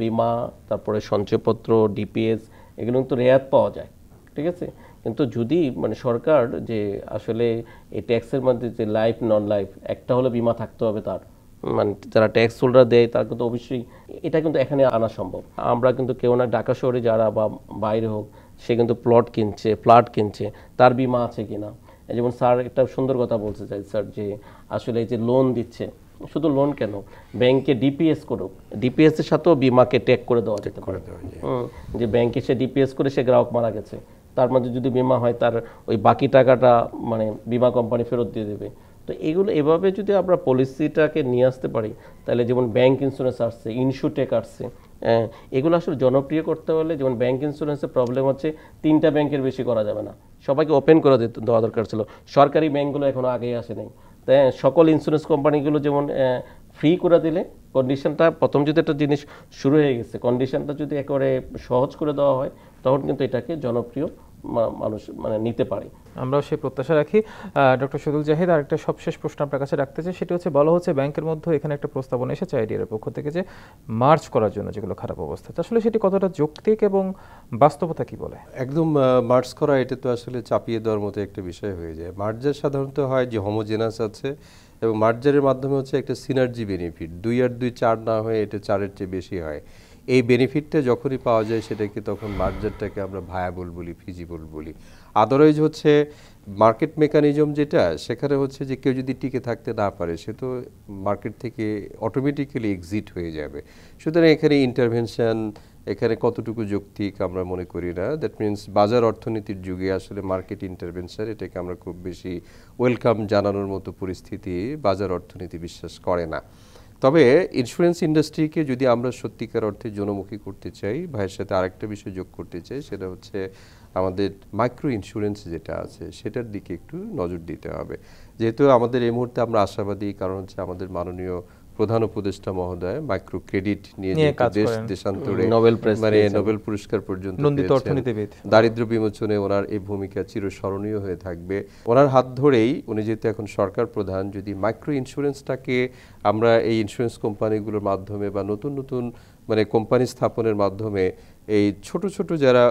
Speaker 4: বিমা, তারপরে সঞ্চয়পত্র, ডিপিএস, এগুলো কিন্তু রেয়াত পাওয়া যায়, ঠিক আছে। কিন্তু যদি মানে সরকার যে আসলে এই ট্যাক্সের মধ্যে যে লাইফ নন লাইফ একটা হলে বিমা থাকতে হবে তার, মানে যারা ট্যাক্স হোল্ডার দেয় তার কিন্তু অবশ্যই এটা কিন্তু এখানে আনা সম্ভব। আমরা কিন্তু কেউ না ঢাকা শহরে যারা বা বাইরে হোক, সে কিন্তু ফ্ল্যাট কিনছে, তার বিমা আছে কিনা। যেমন স্যার একটা সুন্দর কথা বলতে চাই স্যার, যে আসলে এই যে লোন দিচ্ছে, শুধু লোন কেন, ব্যাংকে ডিপিএস করুক, ডিপিএস এর সাথেও বিমাকে ট্যাগ করে দেওয়া যেতে পারে। যে ব্যাংকে সে ডিপিএস করে সে গ্রাহক মারা গেছে, তার মধ্যে যদি বিমা হয় তার ওই বাকি টাকাটা মানে বিমা কোম্পানি ফেরত দিয়ে দেবে। তো এগুলো এভাবে যদি আমরা পলিসিটাকে নিয়ে আসতে পারি, তাহলে যেমন ব্যাংক ইন্স্যুরেন্স আসছে, ইনস্যুটেক আসছে, এগুলো আসলে জনপ্রিয় করতে হলে, যেমন ব্যাংক ইন্স্যুরেন্সের প্রবলেম হচ্ছে 3টা ব্যাংকের বেশি করা যাবে না, সবাইকে ওপেন করে দেওয়া দরকার ছিল। সরকারি ব্যাংকগুলো এখনো আগেই আসে নাই, তাই সকল ইন্স্যুরেন্স কোম্পানিগুলো যেমন ফ্রি করে দিলে কন্ডিশনটা, প্রথম যদি একটা জিনিস শুরু হয়ে গেছে, কন্ডিশনটা যদি একেবারে সহজ করে দেওয়া হয়, তখন কিন্তু এটাকে জনপ্রিয় মানুষ মানে নিতে পারে।
Speaker 1: আমরাও সেই প্রত্যাশা রাখি। ডক্টর শহীদুল জাহিদ, আরেকটা সবশেষ প্রশ্ন আপনার কাছে রাখতে চাই, সেটা হচ্ছে বলা হচ্ছে ব্যাংকের মধ্যে এখানে একটা প্রস্তাবনা এসেছে আইডিয়ার পক্ষ থেকে যে মার্চ করার জন্য যেগুলো খারাপ অবস্থা, আসলে সেটি কতটা যৌক্তিক এবং বাস্তবতা কি বলে?
Speaker 3: একদম মার্জ করা এটা তো আসলে চাপিয়ে দেওয়ার মতো একটা বিষয় হয়ে যায়। মার্জার সাধারণত হয় যে হোমোজেনাস আছে এবং মার্জারের মাধ্যমে হচ্ছে একটা সিনার্জি বেনিফিট, 2 আর 2 4 না হয়ে এটা 4-এর চেয়ে বেশি হয়। এই বেনিফিটটা যখনই পাওয়া যায় সেটাকে তখন মার্জারটাকে আমরা ভায়াবল বলি, ফিজিবল বলি। আদারওয়াইজ হচ্ছে মার্কেট মেকানিজম যেটা, সেখানে হচ্ছে যে কেউ যদি টিকে থাকতে না পারে সে তো মার্কেট থেকে অটোমেটিক্যালি এক্সিট হয়ে যাবে। সুতরাং এখানে ইন্টারভেনশন এখানে কতটুকু যৌক্তিক আমরা মনে করি না। দ্যাট মিনস বাজার অর্থনীতির যুগে আসলে মার্কেট ইন্টারভেনশন এটাকে আমরা খুব বেশি ওয়েলকাম জানানোর মতো পরিস্থিতি বাজার অর্থনীতি বিশ্বাস করে না। তবে ইন্স্যুরেন্স ইন্ডাস্ট্রিকে যদি আমরা সত্যিকার অর্থে জনমুখী করতে চাই, ভাইয়ের সাথে আরেকটা বিষয় যোগ করতে চাই, সেটা হচ্ছে আমাদের মাইক্রো ইন্স্যুরেন্স যেটা আছে সেটার দিকে একটু নজর দিতে হবে। যেহেতু আমাদের এই মুহূর্তে আমরা আশাবাদী, কারণ হচ্ছে আমাদের মাননীয় প্রধান উপদেষ্টা মহোদয় মাইক্রো ক্রেডিট নিয়ে দেশান্তরে মানে নোবেল পুরস্কার পর্যন্ত দারিদ্র্য বিমোচনে ওনার এই ভূমিকা চিরস্মরণীয় হয়ে থাকবে। ওনার হাত ধরেই উনি যেহেতু এখন সরকার প্রধান, যদি মাইক্রো ইন্স্যুরেন্সটাকে আমরা এই ইন্স্যুরেন্স কোম্পানিগুলোর মাধ্যমে বা নতুন নতুন মানে কোম্পানি স্থাপনের মাধ্যমে এই ছোট ছোট যারা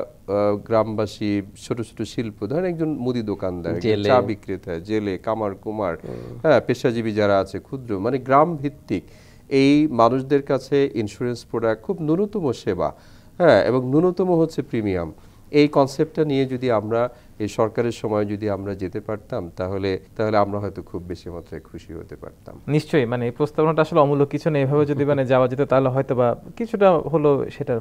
Speaker 3: গ্রামবাসী, ছোট ছোট শিল্প, ধরেন একজন মুদি দোকানদার, চা বিক্রেতা, জেলে, কামার কুমার, হ্যাঁ, পেশাজীবী যারা আছে, ক্ষুদ্র মানে গ্রাম ভিত্তিক এই মানুষদের কাছে ইন্স্যুরেন্স প্রোডাক্ট খুব ন্যূনতম সেবা, হ্যাঁ, এবং ন্যূনতম হচ্ছে প্রিমিয়াম, এই কনসেপ্টটা নিয়ে যদি আমরা এই সরকারের সময় যদি আমরা যেতে পারতাম তাহলে আমরা হয়তো খুব বেশি মাত্রায় খুশি হতে পারতাম।
Speaker 1: নিশ্চয়ই, মানে এই প্রস্তাবনাটা আসলে অমূলক কিছু নেই, এভাবে যদি মানে যাওয়া যেত তাহলে হয়তো বা কিছুটা হলো সেটার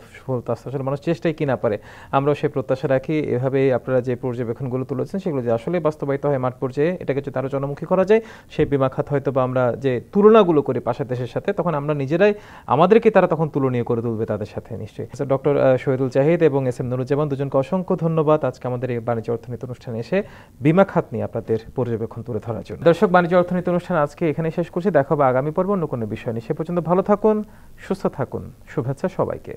Speaker 1: আসলে মানুষ চেষ্টাই কি না পারে। আমরাও সেই প্রত্যাশা রাখি এভাবেই আপনারা যে পর্যবেক্ষণগুলো তুলেছেন সেগুলো যে আসলে বাস্তবায়িত হয় মাঠ পর্যায়ে, এটাকে যদি আরো জনমুখী করা যায়, সেই বীমা খাত হয়তো বা আমরা যে তুলনাগুলো করি পাশের দেশের সাথে, তখন আমরা নিজেরাই আমাদেরকে তারা তখন তুলনীয় করে তুলবে তাদের সাথে। নিশ্চয়ই ডক্টর শহীদুল জাহিদ এবং এস এম নুরুজ্জামান দুজনকে অসংখ্য ধন্যবাদ আজকে আমাদের এই বাণিজ্য অর্থনীতি অনুষ্ঠানে এসে বীমা খাত নিয়ে আপনাদের পর্যবেক্ষণ তুলে ধরার জন্য। দর্শক, বাণিজ্য অর্থনীতি অনুষ্ঠান আজকে এখানে শেষ করছি। দেখা হবে আগামী পর্ব অন্য কোনো বিষয় নিয়ে। সে পর্যন্ত ভালো থাকুন, সুস্থ থাকুন। শুভেচ্ছা সবাইকে।